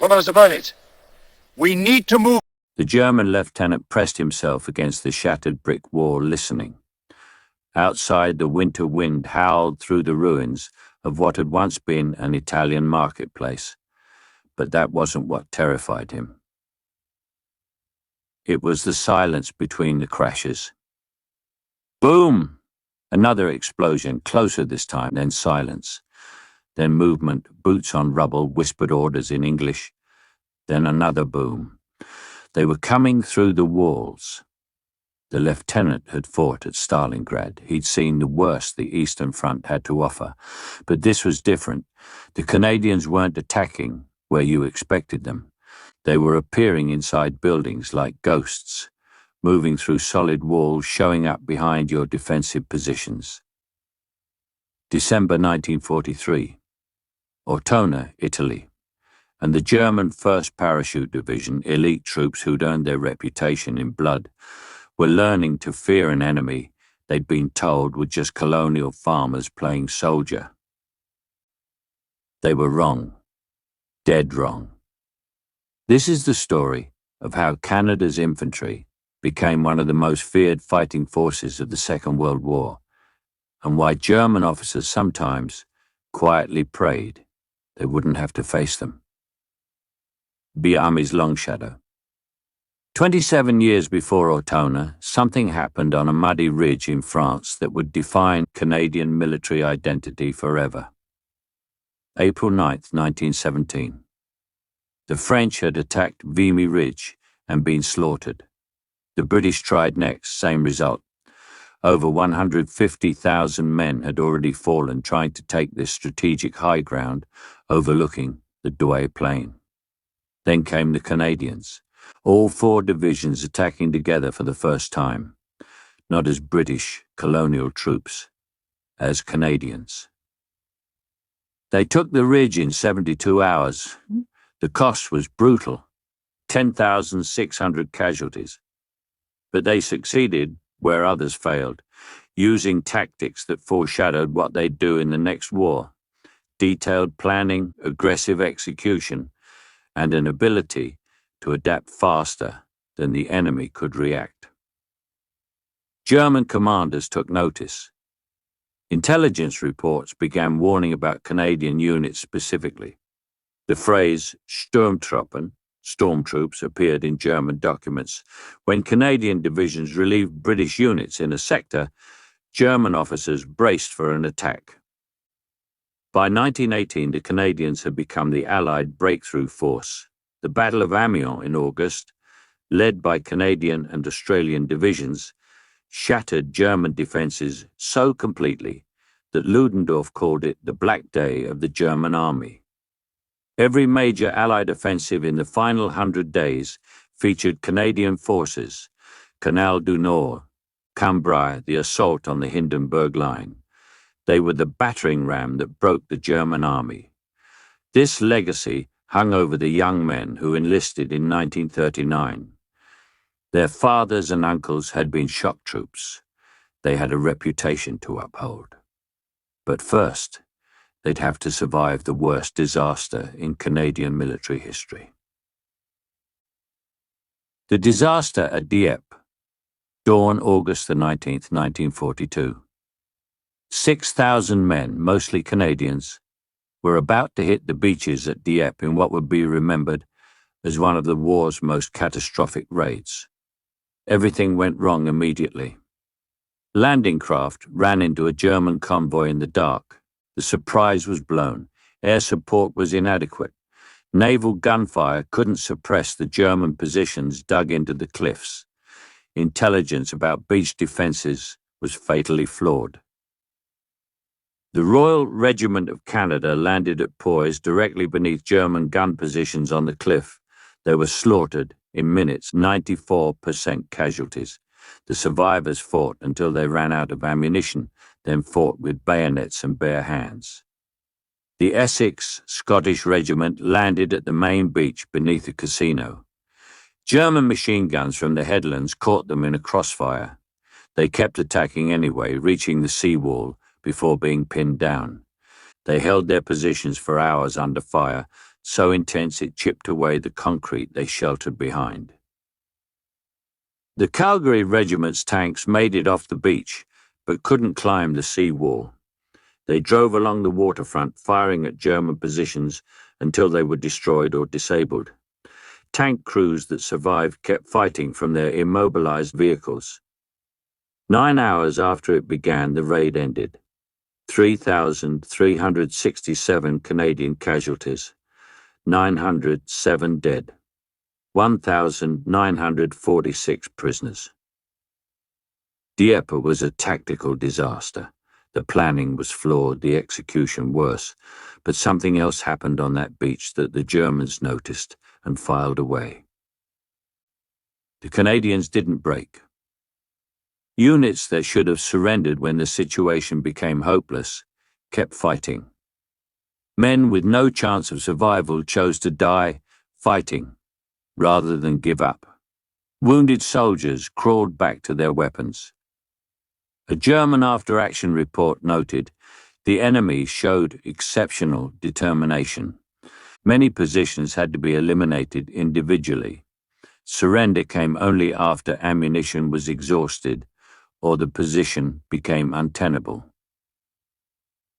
What was about it? We need to move. The German lieutenant pressed himself against the shattered brick wall, listening. Outside, the winter wind howled through the ruins of what had once been an Italian marketplace. But that wasn't what terrified him. It was the silence between the crashes. Boom! Another explosion, closer this time, then silence. Then movement, boots on rubble, whispered orders in English. Then another boom. They were coming through the walls. The lieutenant had fought at Stalingrad. He'd seen the worst the Eastern Front had to offer. But this was different. The Canadians weren't attacking where you expected them. They were appearing inside buildings like ghosts, moving through solid walls, showing up behind your defensive positions. December 1943. Ortona, Italy. And the German 1st Parachute Division, elite troops who'd earned their reputation in blood, were learning to fear an enemy they'd been told were just colonial farmers playing soldier. They were wrong. Dead wrong. This is the story of how Canada's infantry became one of the most feared fighting forces of the Second World War, and why German officers sometimes quietly prayed they wouldn't have to face them. Be Army's Long Shadow. 27 years before Ortona, something happened on a muddy ridge in France that would define Canadian military identity forever. April 9, 1917. The French had attacked Vimy Ridge and been slaughtered. The British tried next, same result. Over 150,000 men had already fallen trying to take this strategic high ground overlooking the Douai Plain. Then came the Canadians, all 4 divisions attacking together for the first time, not as British colonial troops, as Canadians. They took the ridge in 72 hours. The cost was brutal, 10,600 casualties. But they succeeded where others failed, using tactics that foreshadowed what they'd do in the next war: detailed planning, aggressive execution, and an ability to adapt faster than the enemy could react. German commanders took notice. Intelligence reports began warning about Canadian units specifically. The phrase Sturmtruppen, stormtroops, appeared in German documents. When Canadian divisions relieved British units in a sector, German officers braced for an attack. By 1918, the Canadians had become the Allied breakthrough force. The Battle of Amiens in August, led by Canadian and Australian divisions, shattered German defences so completely that Ludendorff called it the Black Day of the German Army. Every major Allied offensive in the final 100 days featured Canadian forces: Canal du Nord, Cambrai, the assault on the Hindenburg Line. They were the battering ram that broke the German army. This legacy hung over the young men who enlisted in 1939. Their fathers and uncles had been shock troops. They had a reputation to uphold. But first, they'd have to survive the worst disaster in Canadian military history. The disaster at Dieppe, dawn August the 19th, 1942. 6,000 men, mostly Canadians, were about to hit the beaches at Dieppe in what would be remembered as one of the war's most catastrophic raids. Everything went wrong immediately. Landing craft ran into a German convoy in the dark. The surprise was blown. Air support was inadequate. Naval gunfire couldn't suppress the German positions dug into the cliffs. Intelligence about beach defences was fatally flawed. The Royal Regiment of Canada landed at poise directly beneath German gun positions on the cliff. They were slaughtered in minutes, 94% casualties. The survivors fought until they ran out of ammunition, then fought with bayonets and bare hands. The Essex Scottish Regiment landed at the main beach beneath a casino. German machine guns from the headlands caught them in a crossfire. They kept attacking anyway, reaching the seawall before being pinned down. They held their positions for hours under fire, so intense it chipped away the concrete they sheltered behind. The Calgary regiment's tanks made it off the beach, but couldn't climb the sea wall. They drove along the waterfront, firing at German positions until they were destroyed or disabled. Tank crews that survived kept fighting from their immobilized vehicles. 9 hours after it began, the raid ended. 3,367 Canadian casualties, 907 dead, 1,946 prisoners. Dieppe was a tactical disaster. The planning was flawed, the execution worse, but something else happened on that beach that the Germans noticed and filed away. The Canadians didn't break. Units that should have surrendered when the situation became hopeless kept fighting. Men with no chance of survival chose to die fighting rather than give up. Wounded soldiers crawled back to their weapons. A German after-action report noted, the enemy showed exceptional determination. Many positions had to be eliminated individually. Surrender came only after ammunition was exhausted or the position became untenable.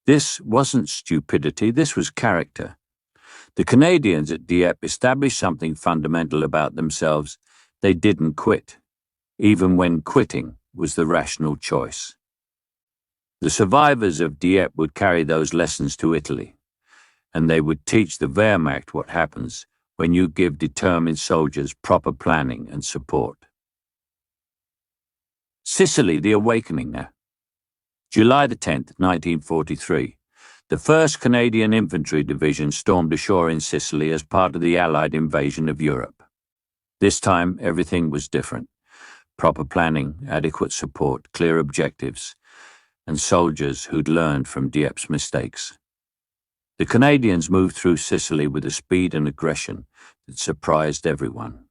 This wasn't stupidity, this was character. The Canadians at Dieppe established something fundamental about themselves. They didn't quit, even when quitting was the rational choice. The survivors of Dieppe would carry those lessons to Italy, and they would teach the Wehrmacht what happens when you give determined soldiers proper planning and support. Sicily, the awakening now. July the 10th, 1943. The 1st Canadian Infantry Division stormed ashore in Sicily as part of the Allied invasion of Europe. This time, everything was different. Proper planning, adequate support, clear objectives, and soldiers who'd learned from Dieppe's mistakes. The Canadians moved through Sicily with a speed and aggression that surprised everyone.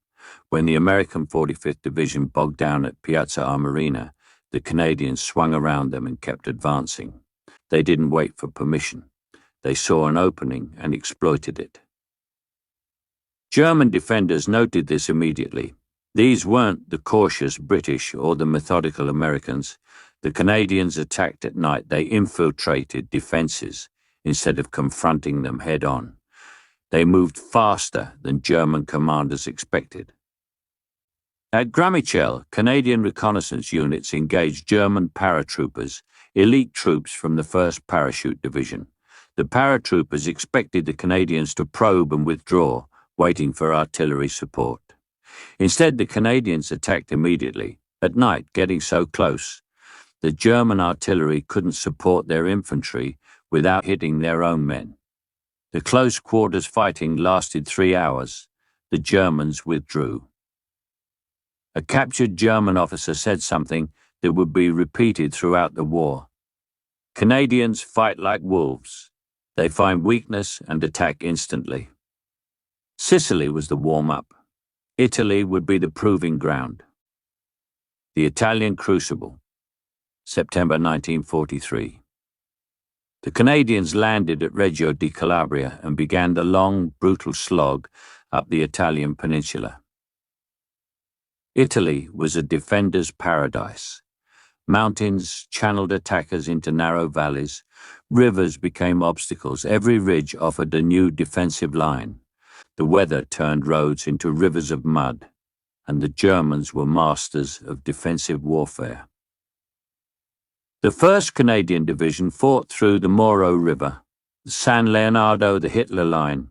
When the American 45th Division bogged down at Piazza Armerina, the Canadians swung around them and kept advancing. They didn't wait for permission. They saw an opening and exploited it. German defenders noted this immediately. These weren't the cautious British or the methodical Americans. The Canadians attacked at night. They infiltrated defenses instead of confronting them head-on. They moved faster than German commanders expected. At Grammichel, Canadian reconnaissance units engaged German paratroopers, elite troops from the 1st Parachute Division. The paratroopers expected the Canadians to probe and withdraw, waiting for artillery support. Instead, the Canadians attacked immediately, at night, getting so close. The German artillery couldn't support their infantry without hitting their own men. The close-quarters fighting lasted 3 hours. The Germans withdrew. A captured German officer said something that would be repeated throughout the war. Canadians fight like wolves. They find weakness and attack instantly. Sicily was the warm-up. Italy would be the proving ground. The Italian Crucible, September 1943. The Canadians landed at Reggio di Calabria and began the long, brutal slog up the Italian peninsula. Italy was a defender's paradise. Mountains channeled attackers into narrow valleys. Rivers became obstacles. Every ridge offered a new defensive line. The weather turned roads into rivers of mud, and the Germans were masters of defensive warfare. The 1st Canadian Division fought through the Moro River, San Leonardo, the Hitler Line.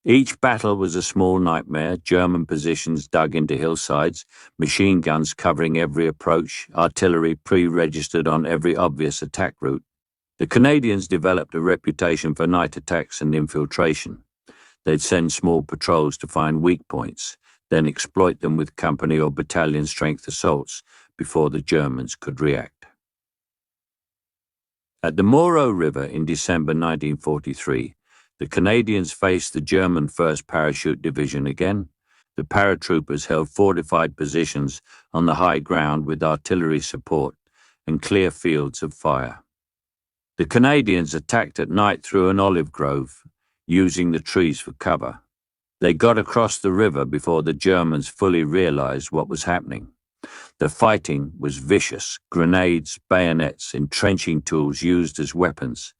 Each battle was a small nightmare, German positions dug into hillsides, machine guns covering every approach, artillery pre-registered on every obvious attack route. The Canadians developed a reputation for night attacks and infiltration. They'd send small patrols to find weak points, then exploit them with company or battalion strength assaults before the Germans could react. At the Moro River in December 1943, the Canadians faced the German 1st Parachute Division again. The paratroopers held fortified positions on the high ground with artillery support and clear fields of fire. The Canadians attacked at night through an olive grove, using the trees for cover. They got across the river before the Germans fully realized what was happening. The fighting was vicious, grenades, bayonets, entrenching tools used as weapons.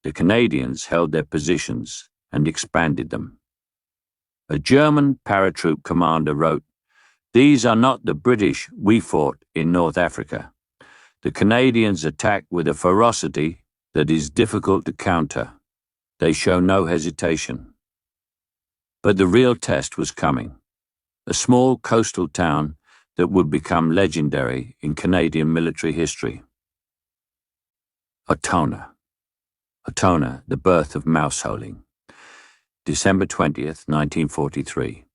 The Canadians held their positions and expanded them. A German paratroop commander wrote, "These are not the British we fought in North Africa. The Canadians attack with a ferocity that is difficult to counter. They show no hesitation." But the real test was coming. A small coastal town that would become legendary in Canadian military history. Ortona. Ortona, the birth of mouseholing. December 20th, 1943.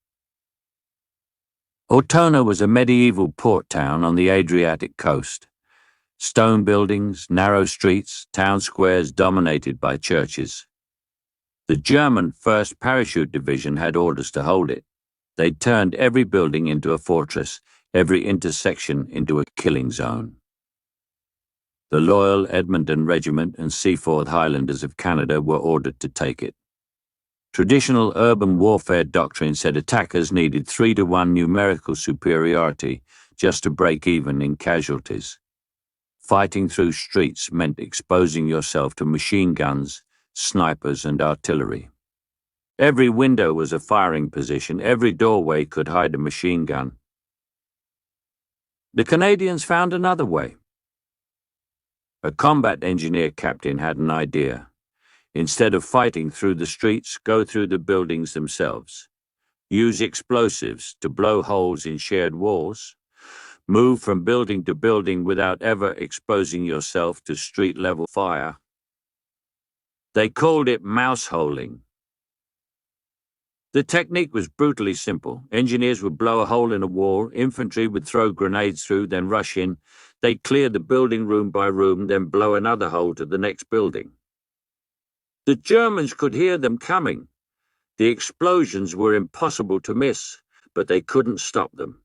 Ortona was a medieval port town on the Adriatic coast. Stone buildings, narrow streets, town squares dominated by churches. The German 1st Parachute Division had orders to hold it. They'd turned every building into a fortress, every intersection into a killing zone. The loyal Edmonton Regiment and Seaforth Highlanders of Canada were ordered to take it. Traditional urban warfare doctrine said attackers needed 3-to-1 numerical superiority just to break even in casualties. Fighting through streets meant exposing yourself to machine guns, snipers, and artillery. Every window was a firing position, every doorway could hide a machine gun. The Canadians found another way. A combat engineer captain had an idea. Instead of fighting through the streets, go through the buildings themselves. Use explosives to blow holes in shared walls. Move from building to building without ever exposing yourself to street-level fire. They called it mouseholing. The technique was brutally simple. Engineers would blow a hole in a wall, infantry would throw grenades through, then rush in. They'd clear the building room by room, then blow another hole to the next building. The Germans could hear them coming. The explosions were impossible to miss, but they couldn't stop them.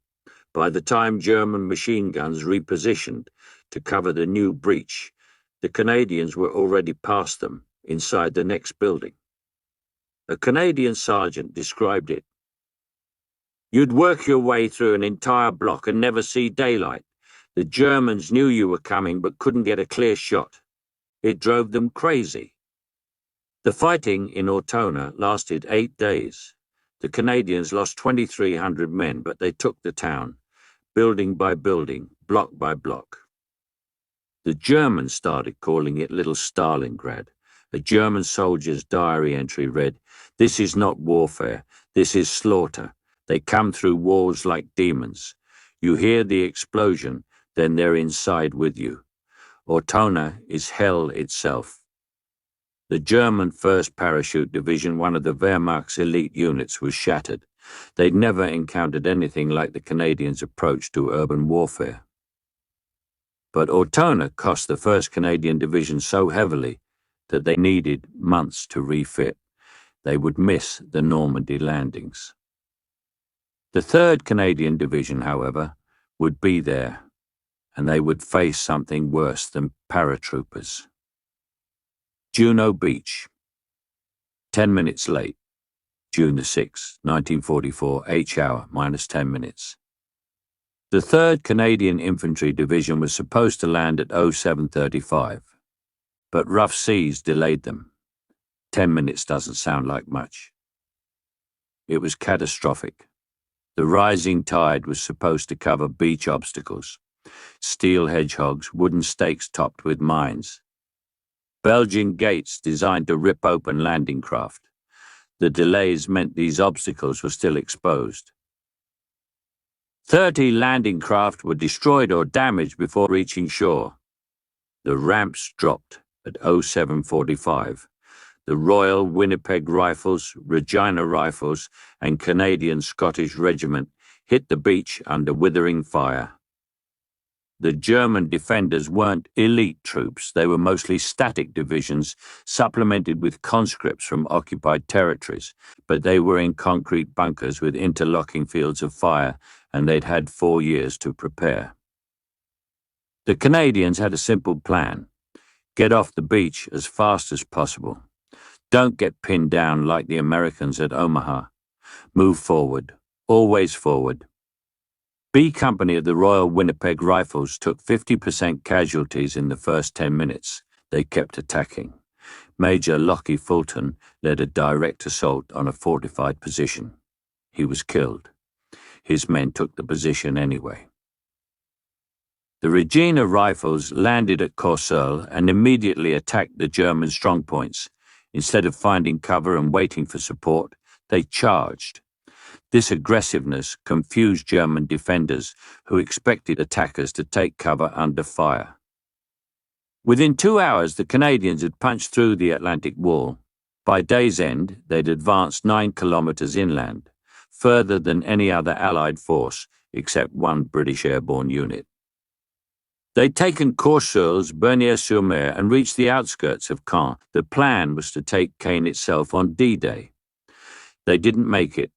By the time German machine guns repositioned to cover the new breach, the Canadians were already past them, inside the next building. A Canadian sergeant described it. "You'd work your way through an entire block and never see daylight. The Germans knew you were coming but couldn't get a clear shot. It drove them crazy." The fighting in Ortona lasted 8 days. The Canadians lost 2,300 men, but they took the town, building by building, block by block. The Germans started calling it Little Stalingrad. A German soldier's diary entry read, "This is not warfare, this is slaughter. They come through walls like demons. You hear the explosion, then they're inside with you. Ortona is hell itself." The German 1st Parachute Division, one of the Wehrmacht's elite units, was shattered. They'd never encountered anything like the Canadians' approach to urban warfare. But Ortona cost the 1st Canadian Division so heavily that they needed months to refit. They would miss the Normandy landings. The 3rd Canadian Division, however, would be there, and they would face something worse than paratroopers. Juno Beach. 10 minutes late. June the 6th, 1944, H-hour, -10 minutes. The 3rd Canadian Infantry Division was supposed to land at 07:35. But rough seas delayed them. 10 minutes doesn't sound like much. It was catastrophic. The rising tide was supposed to cover beach obstacles, steel hedgehogs, wooden stakes topped with mines, Belgian gates designed to rip open landing craft. The delays meant these obstacles were still exposed. 30 landing craft were destroyed or damaged before reaching shore. The ramps dropped at 07:45. The Royal Winnipeg Rifles, Regina Rifles, and Canadian Scottish Regiment hit the beach under withering fire. The German defenders weren't elite troops. They were mostly static divisions supplemented with conscripts from occupied territories, but they were in concrete bunkers with interlocking fields of fire, and they'd had 4 years to prepare. The Canadians had a simple plan: get off the beach as fast as possible. Don't get pinned down like the Americans at Omaha. Move forward, always forward. B Company of the Royal Winnipeg Rifles took 50% casualties in the first 10 minutes. They kept attacking. Major Lockie Fulton led a direct assault on a fortified position. He was killed. His men took the position anyway. The Regina Rifles landed at Courseulles and immediately attacked the German strongpoints. Instead of finding cover and waiting for support, they charged. This aggressiveness confused German defenders who expected attackers to take cover under fire. Within 2 hours, the Canadians had punched through the Atlantic Wall. By day's end, they'd advanced 9 kilometres inland, further than any other Allied force except one British airborne unit. They'd taken Courseulles, Bernier-sur-Mer, and reached the outskirts of Caen. The plan was to take Caen itself on D-Day. They didn't make it.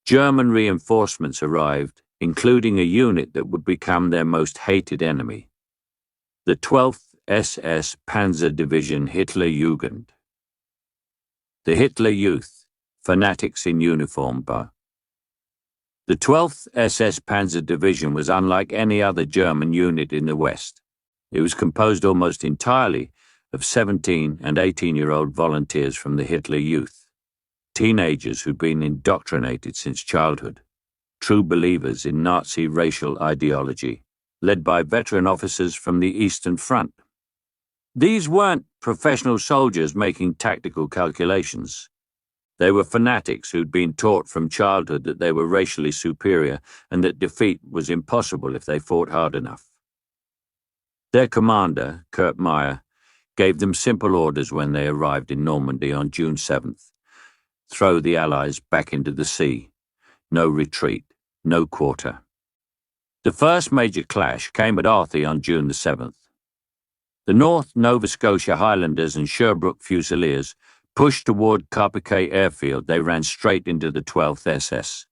German reinforcements arrived, including a unit that would become their most hated enemy, the 12th SS Panzer Division Hitlerjugend. The Hitler Youth, fanatics in uniform. The 12th SS Panzer Division was unlike any other German unit in the West. It was composed almost entirely of 17 and 18-year-old volunteers from the Hitler Youth, teenagers who'd been indoctrinated since childhood, true believers in Nazi racial ideology, led by veteran officers from the Eastern Front. These weren't professional soldiers making tactical calculations. They were fanatics who'd been taught from childhood that they were racially superior and that defeat was impossible if they fought hard enough. Their commander, Kurt Meyer, gave them simple orders when they arrived in Normandy on June 7th. Throw the Allies back into the sea. No retreat, no quarter. The first major clash came at Arthy on June the 7th. The North Nova Scotia Highlanders and Sherbrooke Fusiliers pushed toward Carpiquet Airfield. They ran straight into the 12th SS.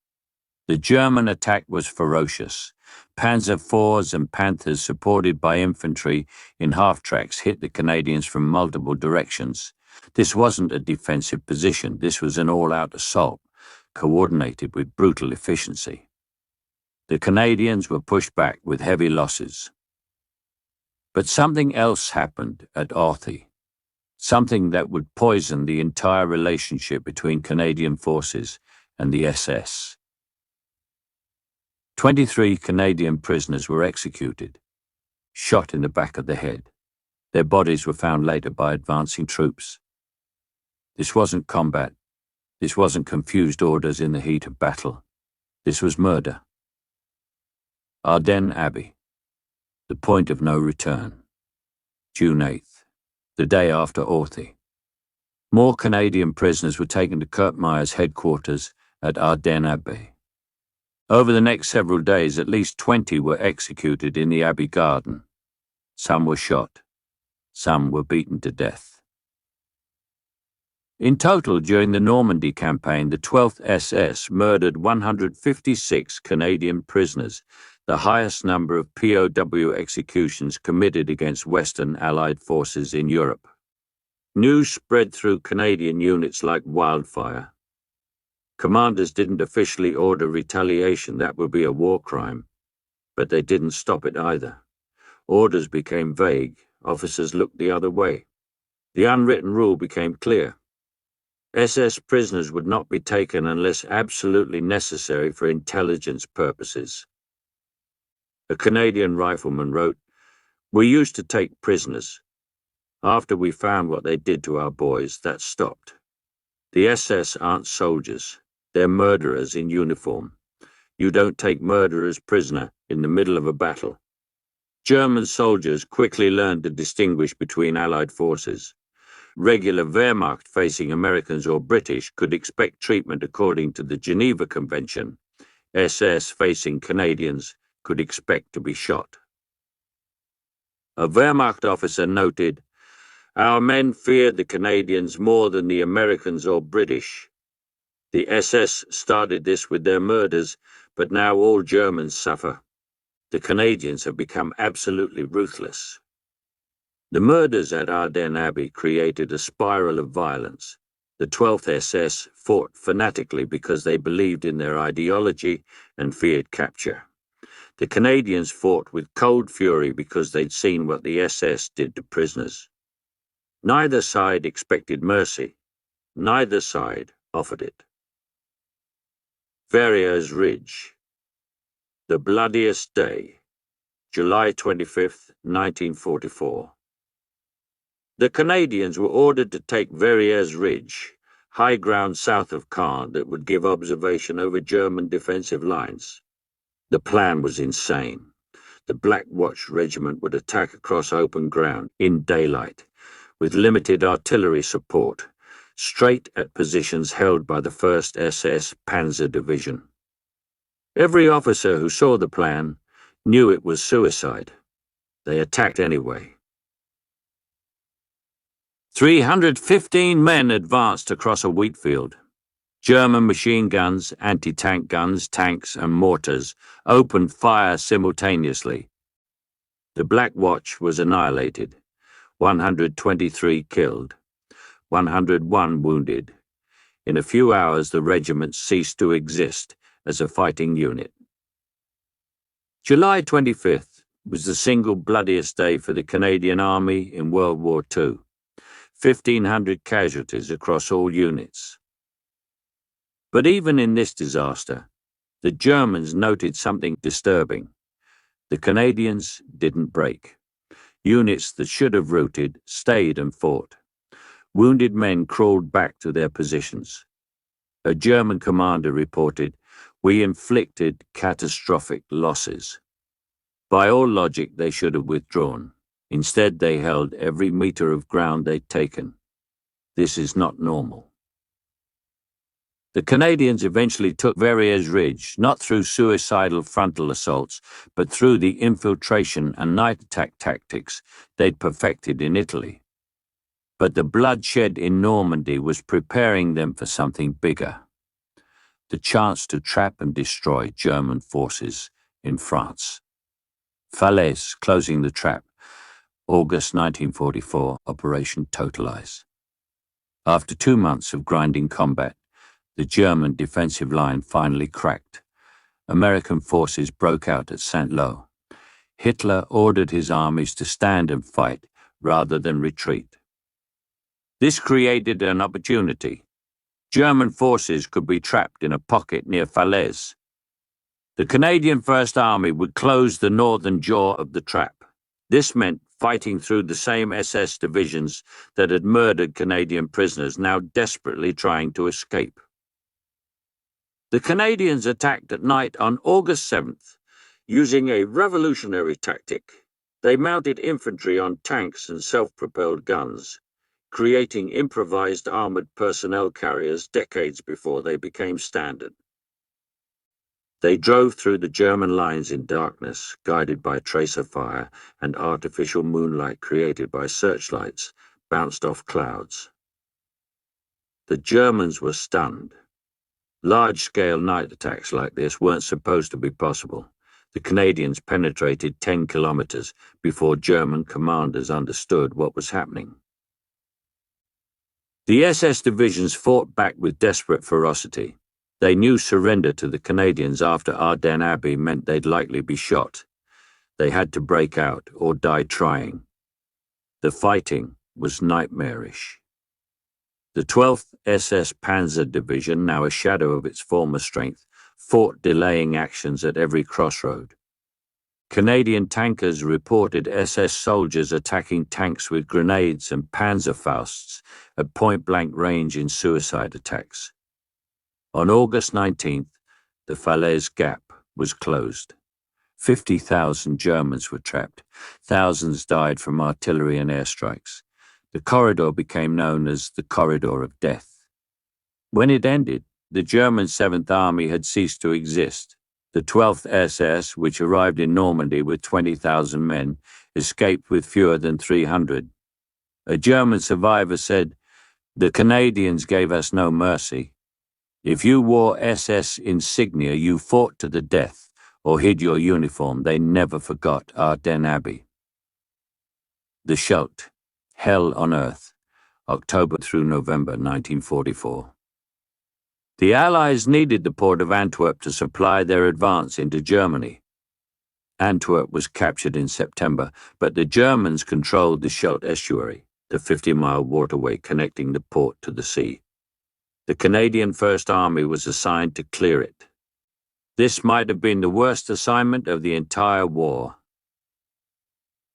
The German attack was ferocious. Panzer IVs and Panthers, supported by infantry in half-tracks, hit the Canadians from multiple directions. This wasn't a defensive position. This was an all-out assault, coordinated with brutal efficiency. The Canadians were pushed back with heavy losses. But something else happened at Arthy. Something that would poison the entire relationship between Canadian forces and the SS. 23 Canadian prisoners were executed, shot in the back of the head. Their bodies were found later by advancing troops. This wasn't combat. This wasn't confused orders in the heat of battle. This was murder. Ardenne Abbey, the point of no return. June 8th. The day after Arthy. More Canadian prisoners were taken to Kurt Meyer's headquarters at Ardenne Abbey. Over the next several days, at least 20 were executed in the Abbey garden. Some were shot. Some were beaten to death. In total, during the Normandy campaign, the 12th SS murdered 156 Canadian prisoners, the highest number of POW executions committed against Western Allied forces in Europe. News spread through Canadian units like wildfire. Commanders didn't officially order retaliation. That would be a war crime. But they didn't stop it either. Orders became vague. Officers looked the other way. The unwritten rule became clear. SS prisoners would not be taken unless absolutely necessary for intelligence purposes. A Canadian rifleman wrote, "We used to take prisoners. After we found what they did to our boys, that stopped. The SS aren't soldiers. They're murderers in uniform. You don't take murderers prisoner in the middle of a battle." German soldiers quickly learned to distinguish between Allied forces. Regular Wehrmacht facing Americans or British could expect treatment according to the Geneva Convention. SS facing Canadians could expect to be shot. A Wehrmacht officer noted, "Our men feared the Canadians more than the Americans or British. The SS started this with their murders, but now all Germans suffer. The Canadians have become absolutely ruthless." The murders at Ardenne Abbey created a spiral of violence. The 12th SS fought fanatically because they believed in their ideology and feared capture. The Canadians fought with cold fury because they'd seen what the SS did to prisoners. Neither side expected mercy. Neither side offered it. Verrières Ridge. The bloodiest day. July 25th, 1944. The Canadians were ordered to take Verrières Ridge, high ground south of Caen that would give observation over German defensive lines. The plan was insane. The Black Watch Regiment would attack across open ground in daylight, with limited artillery support, straight at positions held by the 1st SS Panzer Division. Every officer who saw the plan knew it was suicide. They attacked anyway. 315 men advanced across a wheat field. German machine guns, anti-tank guns, tanks, and mortars opened fire simultaneously. The Black Watch was annihilated. 123 killed. 101 wounded. In a few hours, the regiment ceased to exist as a fighting unit. July 25th was the single bloodiest day for the Canadian Army in World War II. 1,500 casualties across all units. But even in this disaster, the Germans noted something disturbing. The Canadians didn't break. Units that should have routed stayed and fought. Wounded men crawled back to their positions. A German commander reported, "We inflicted catastrophic losses." By all logic, they should have withdrawn. Instead, they held every meter of ground they'd taken. This is not normal. The Canadians eventually took Verrières Ridge, not through suicidal frontal assaults, but through the infiltration and night attack tactics they'd perfected in Italy. But the bloodshed in Normandy was preparing them for something bigger. The chance to trap and destroy German forces in France. Falaise closing the trap. August 1944, Operation Totalize. After 2 months of grinding combat, the German defensive line finally cracked. American forces broke out at Saint-Lô. Hitler ordered his armies to stand and fight rather than retreat. This created an opportunity. German forces could be trapped in a pocket near Falaise. The Canadian First Army would close the northern jaw of the trap. This meant fighting through the same SS divisions that had murdered Canadian prisoners, now desperately trying to escape. The Canadians attacked at night on August 7th, using a revolutionary tactic. They mounted infantry on tanks and self-propelled guns, creating improvised armoured personnel carriers decades before they became standard. They drove through the German lines in darkness, guided by tracer fire and artificial moonlight created by searchlights bounced off clouds. The Germans were stunned. Large-scale night attacks like this weren't supposed to be possible. The Canadians penetrated 10 kilometers before German commanders understood what was happening. The SS divisions fought back with desperate ferocity. They knew surrender to the Canadians after Ardenne Abbey meant they'd likely be shot. They had to break out or die trying. The fighting was nightmarish. The 12th SS Panzer Division, now a shadow of its former strength, fought delaying actions at every crossroad. Canadian tankers reported SS soldiers attacking tanks with grenades and Panzerfausts at point-blank range in suicide attacks. On August 19th, the Falaise Gap was closed. 50,000 Germans were trapped. Thousands died from artillery and airstrikes. The corridor became known as the Corridor of Death. When it ended, the German 7th Army had ceased to exist. The 12th SS, which arrived in Normandy with 20,000 men, escaped with fewer than 300. A German survivor said, "The Canadians gave us no mercy. If you wore SS insignia, you fought to the death or hid your uniform. They never forgot Ardenne Abbey." The Scheldt, hell on earth. October through November 1944. The Allies needed the port of Antwerp to supply their advance into Germany. Antwerp was captured in September, but the Germans controlled the Scheldt Estuary, the 50-mile waterway connecting the port to the sea. The Canadian First Army was assigned to clear it. This might have been the worst assignment of the entire war.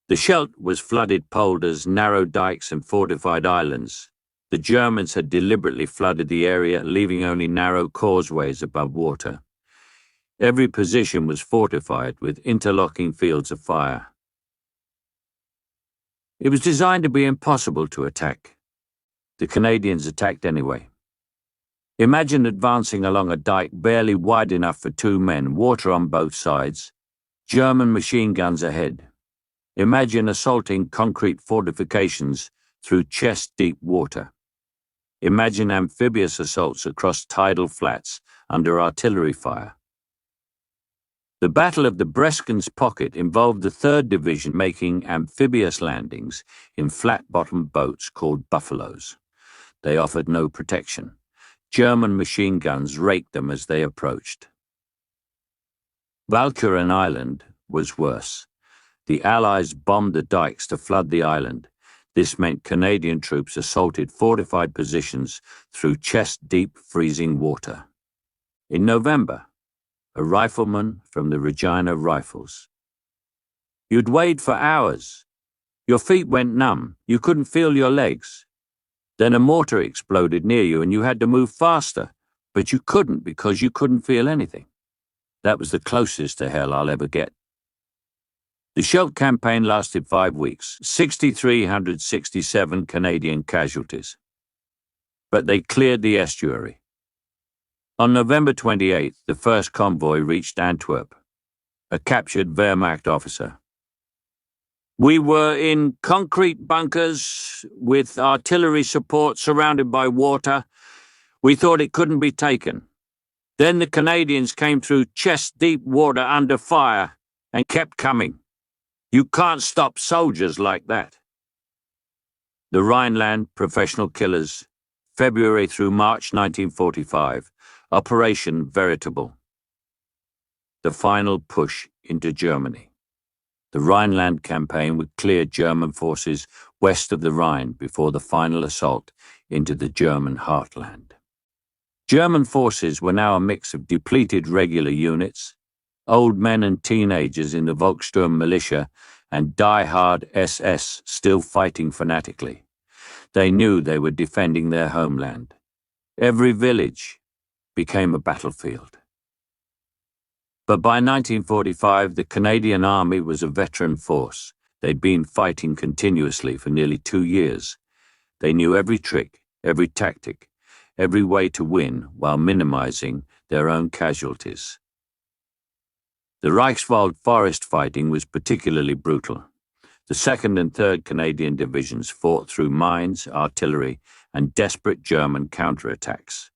The Scheldt was flooded polders, narrow dikes, and fortified islands. The Germans had deliberately flooded the area, leaving only narrow causeways above water. Every position was fortified with interlocking fields of fire. It was designed to be impossible to attack. The Canadians attacked anyway. Imagine advancing along a dike barely wide enough for two men, water on both sides, German machine guns ahead. Imagine assaulting concrete fortifications through chest-deep water. Imagine amphibious assaults across tidal flats under artillery fire. The Battle of the Breskens Pocket involved the 3rd Division making amphibious landings in flat-bottomed boats called buffaloes. They offered no protection. German machine guns raked them as they approached. Walcheren Island was worse. The Allies bombed the dikes to flood the island. This meant Canadian troops assaulted fortified positions through chest-deep freezing water. In November, a rifleman from the Regina Rifles. You'd wade for hours. Your feet went numb. You couldn't feel your legs. Then a mortar exploded near you and you had to move faster, but you couldn't because you couldn't feel anything. That was the closest to hell I'll ever get. The Scheldt campaign lasted 5 weeks, 6,367 Canadian casualties. But they cleared the estuary. On November 28th, the first convoy reached Antwerp. A captured Wehrmacht officer. We were in concrete bunkers with artillery support surrounded by water. We thought it couldn't be taken. Then the Canadians came through chest-deep water under fire and kept coming. You can't stop soldiers like that. The Rhineland Professional Killers, February through March 1945. Operation Veritable. The final push into Germany. The Rhineland campaign would clear German forces west of the Rhine before the final assault into the German heartland. German forces were now a mix of depleted regular units, old men and teenagers in the Volkssturm militia, and die-hard SS still fighting fanatically. They knew they were defending their homeland. Every village became a battlefield. But by 1945, the Canadian Army was a veteran force. They'd been fighting continuously for nearly 2 years. They knew every trick, every tactic, every way to win while minimizing their own casualties. The Reichswald forest fighting was particularly brutal. The 2nd and 3rd Canadian Divisions fought through mines, artillery, and desperate German counterattacks.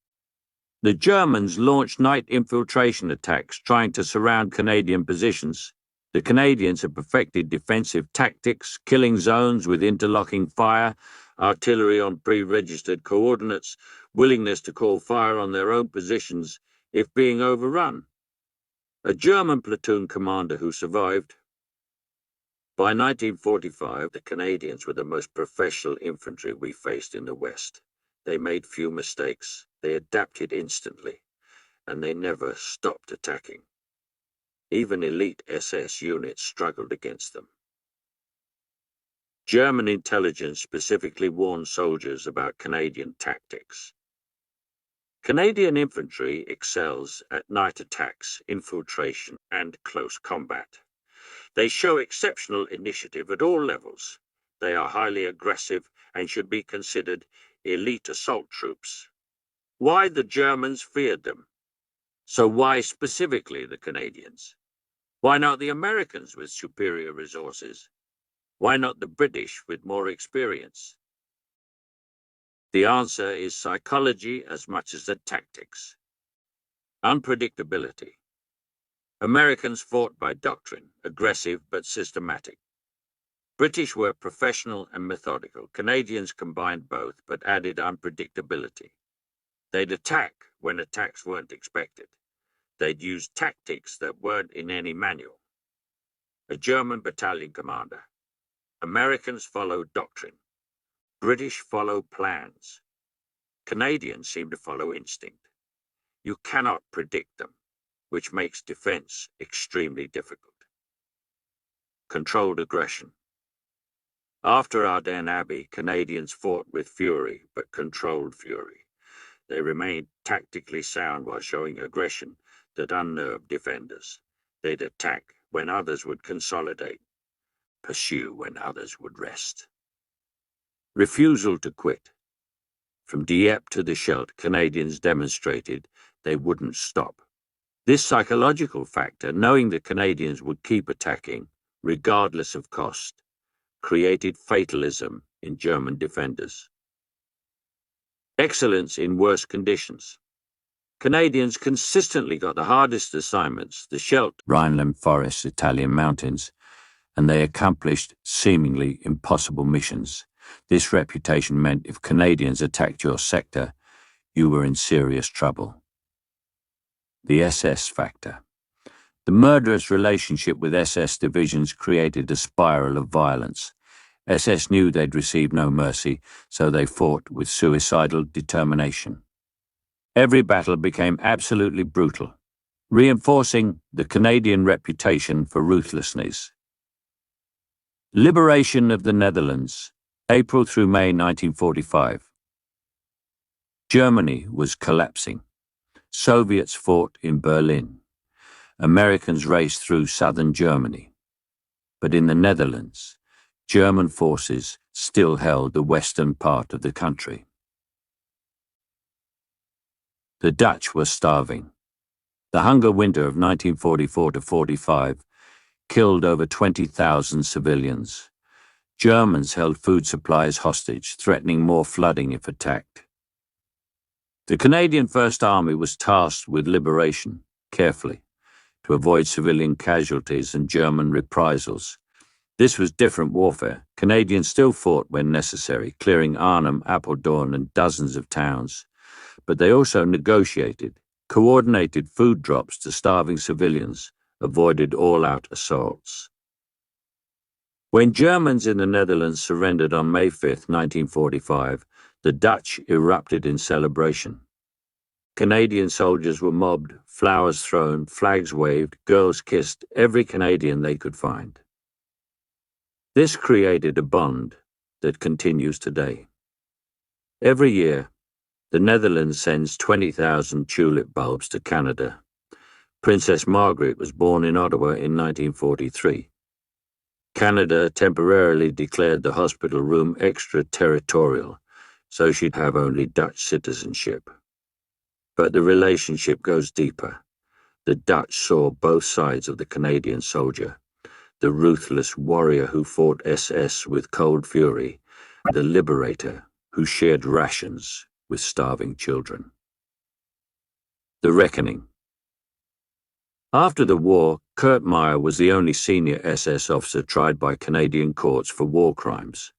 The Germans launched night infiltration attacks trying to surround Canadian positions. The Canadians had perfected defensive tactics, killing zones with interlocking fire, artillery on pre-registered coordinates, willingness to call fire on their own positions if being overrun. A German platoon commander who survived. By 1945, the Canadians were the most professional infantry we faced in the West. They made few mistakes, they adapted instantly, and they never stopped attacking. Even elite SS units struggled against them. German intelligence specifically warned soldiers about Canadian tactics. Canadian infantry excels at night attacks, infiltration, and close combat. They show exceptional initiative at all levels. They are highly aggressive and should be considered elite assault troops. Why the Germans feared them? So why specifically the Canadians? Why not the Americans with superior resources? Why not the British with more experience? The answer is psychology as much as the tactics. British were professional and methodical. Canadians combined both, but added unpredictability. They'd attack when attacks weren't expected. They'd use tactics that weren't in any manual. A German battalion commander. Americans followed doctrine. British followed plans. Canadians seem to follow instinct. You cannot predict them, which makes defense extremely difficult. Controlled aggression. After Ardenne Abbey, Canadians fought with fury, but controlled fury. They remained tactically sound while showing aggression that unnerved defenders. They'd attack when others would consolidate, pursue when others would rest. Refusal to quit. From Dieppe to the Scheldt, Canadians demonstrated they wouldn't stop. This psychological factor, knowing the Canadians would keep attacking, regardless of cost, created fatalism in German defenders. Excellence in worse conditions. Canadians consistently got the hardest assignments, the Scheldt, Rhineland forests, Italian mountains, and they accomplished seemingly impossible missions. This reputation meant if Canadians attacked your sector, you were in serious trouble. The SS factor. The murderous relationship with SS divisions created a spiral of violence. SS knew they'd receive no mercy, so they fought with suicidal determination. Every battle became absolutely brutal, reinforcing the Canadian reputation for ruthlessness. Liberation of the Netherlands, April through May 1945. Germany was collapsing. Soviets fought in Berlin. Americans raced through southern Germany. But in the Netherlands, German forces still held the western part of the country. The Dutch were starving. The hunger winter of 1944-45 killed over 20,000 civilians. Germans held food supplies hostage, threatening more flooding if attacked. The Canadian First Army was tasked with liberation, carefully, to avoid civilian casualties and German reprisals. This was different warfare. Canadians still fought when necessary, clearing Arnhem, Apeldoorn, and dozens of towns. But they also negotiated, coordinated food drops to starving civilians, avoided all-out assaults. When Germans in the Netherlands surrendered on May 5, 1945, the Dutch erupted in celebration. Canadian soldiers were mobbed, flowers thrown, flags waved, girls kissed every Canadian they could find. This created a bond that continues today. Every year, the Netherlands sends 20,000 tulip bulbs to Canada. Princess Margaret was born in Ottawa in 1943. Canada temporarily declared the hospital room extraterritorial, so she'd have only Dutch citizenship. But the relationship goes deeper. The Dutch saw both sides of the Canadian soldier, the ruthless warrior who fought SS with cold fury, the liberator who shared rations with starving children. The Reckoning. After the war, Kurt Meyer was the only senior SS officer tried by Canadian courts for war crimes.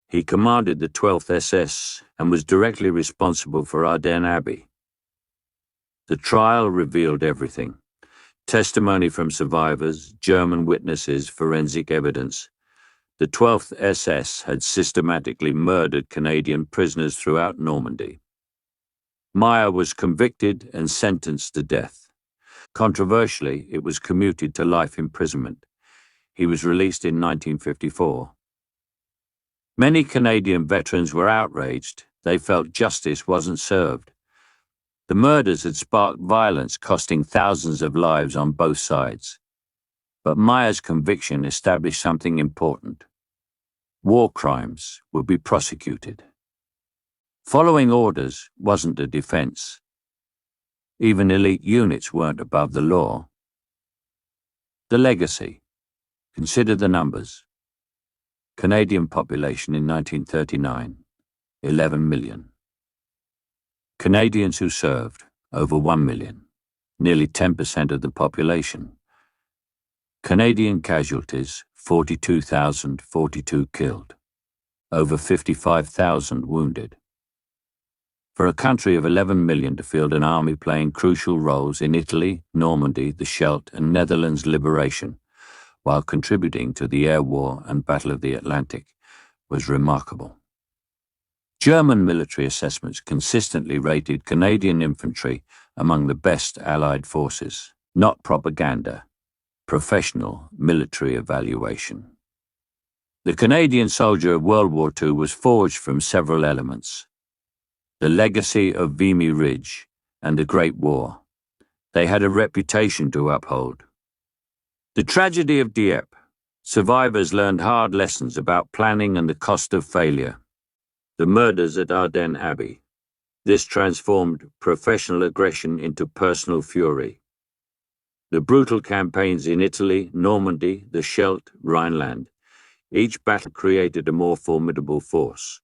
He commanded the 12th SS and was directly responsible for Ardenne Abbey. The trial revealed everything. Testimony from survivors, German witnesses, forensic evidence. The 12th SS had systematically murdered Canadian prisoners throughout Normandy. Meyer was convicted and sentenced to death. Controversially, it was commuted to life imprisonment. He was released in 1954. Many Canadian veterans were outraged. They felt justice wasn't served. The murders had sparked violence, costing thousands of lives on both sides. But Meyer's conviction established something important. War crimes would be prosecuted. Following orders wasn't a defense. Even elite units weren't above the law. The legacy. Consider the numbers. Canadian population in 1939, 11 million. Canadians who served, over 1 million, nearly 10% of the population. Canadian casualties, 42,042 killed, over 55,000 wounded. For a country of 11 million to field an army playing crucial roles in Italy, Normandy, the Scheldt and Netherlands liberation, while contributing to the air war and Battle of the Atlantic, was remarkable. German military assessments consistently rated Canadian infantry among the best Allied forces, not propaganda, professional military evaluation. The Canadian soldier of World War II was forged from several elements. The legacy of Vimy Ridge and the Great War. They had a reputation to uphold. The tragedy of Dieppe. Survivors learned hard lessons about planning and the cost of failure. The murders at Ardenne Abbey. This transformed professional aggression into personal fury. The brutal campaigns in Italy, Normandy, the Scheldt, Rhineland. Each battle created a more formidable force.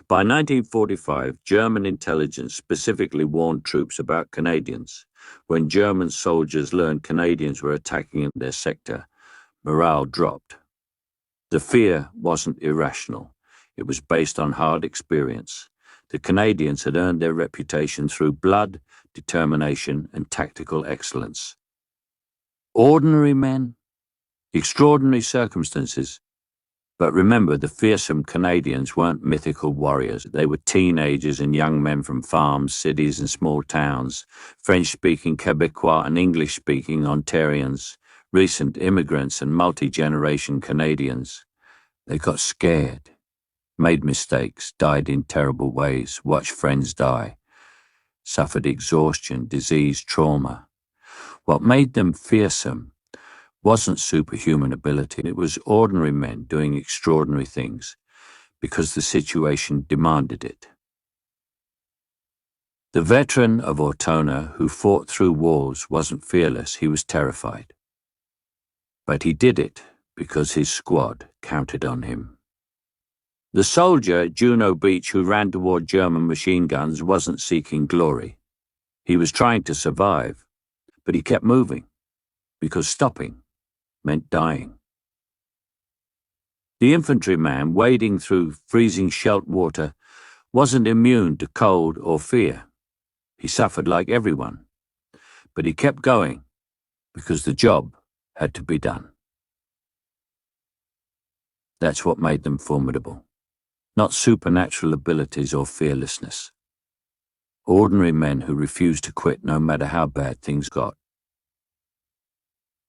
By 1945, German intelligence specifically warned troops about Canadians. When German soldiers learned Canadians were attacking their sector, morale dropped. The fear wasn't irrational. It was based on hard experience. The Canadians had earned their reputation through blood, determination, and tactical excellence. Ordinary men, extraordinary circumstances. But remember, the fearsome Canadians weren't mythical warriors. They were teenagers and young men from farms, cities, and small towns, French-speaking Quebecois and English-speaking Ontarians, recent immigrants and multi-generation Canadians. They got scared, made mistakes, died in terrible ways, watched friends die, suffered exhaustion, disease, trauma. What made them fearsome wasn't superhuman ability. It was ordinary men doing extraordinary things because the situation demanded it. The veteran of Ortona who fought through walls wasn't fearless, he was terrified. But he did it because his squad counted on him. The soldier at Juno Beach who ran toward German machine guns wasn't seeking glory. He was trying to survive, but he kept moving because stopping meant dying. The infantryman wading through freezing Scheldt water wasn't immune to cold or fear. He suffered like everyone, but he kept going because the job had to be done. That's what made them formidable, not supernatural abilities or fearlessness. Ordinary men who refused to quit no matter how bad things got.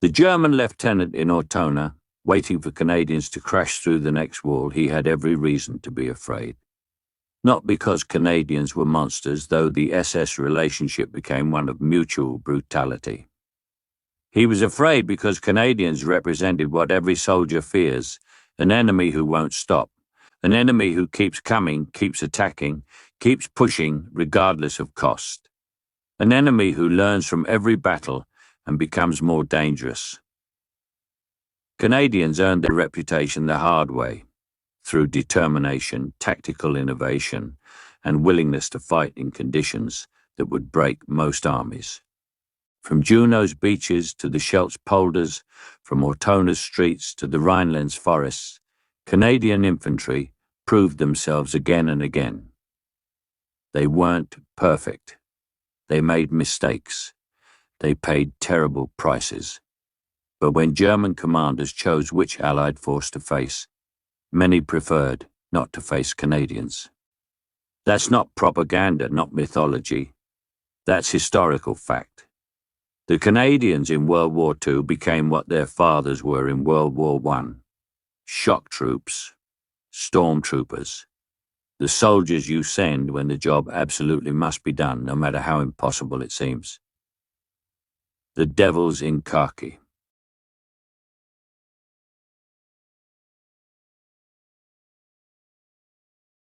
The German lieutenant in Ortona, waiting for Canadians to crash through the next wall, he had every reason to be afraid. Not because Canadians were monsters, though the SS relationship became one of mutual brutality. He was afraid because Canadians represented what every soldier fears, an enemy who won't stop, an enemy who keeps coming, keeps attacking, keeps pushing regardless of cost, an enemy who learns from every battle and becomes more dangerous. Canadians earned their reputation the hard way, through determination, tactical innovation, and willingness to fight in conditions that would break most armies. From Juno's beaches to the Scheldt's polders, from Ortona's streets to the Rhineland's forests, Canadian infantry proved themselves again and again. They weren't perfect. They made mistakes. They paid terrible prices. But when German commanders chose which Allied force to face, many preferred not to face Canadians. That's not propaganda, not mythology. That's historical fact. The Canadians in World War II became what their fathers were in World War I. Shock troops, stormtroopers, the soldiers you send when the job absolutely must be done, no matter how impossible it seems. The devils in khaki.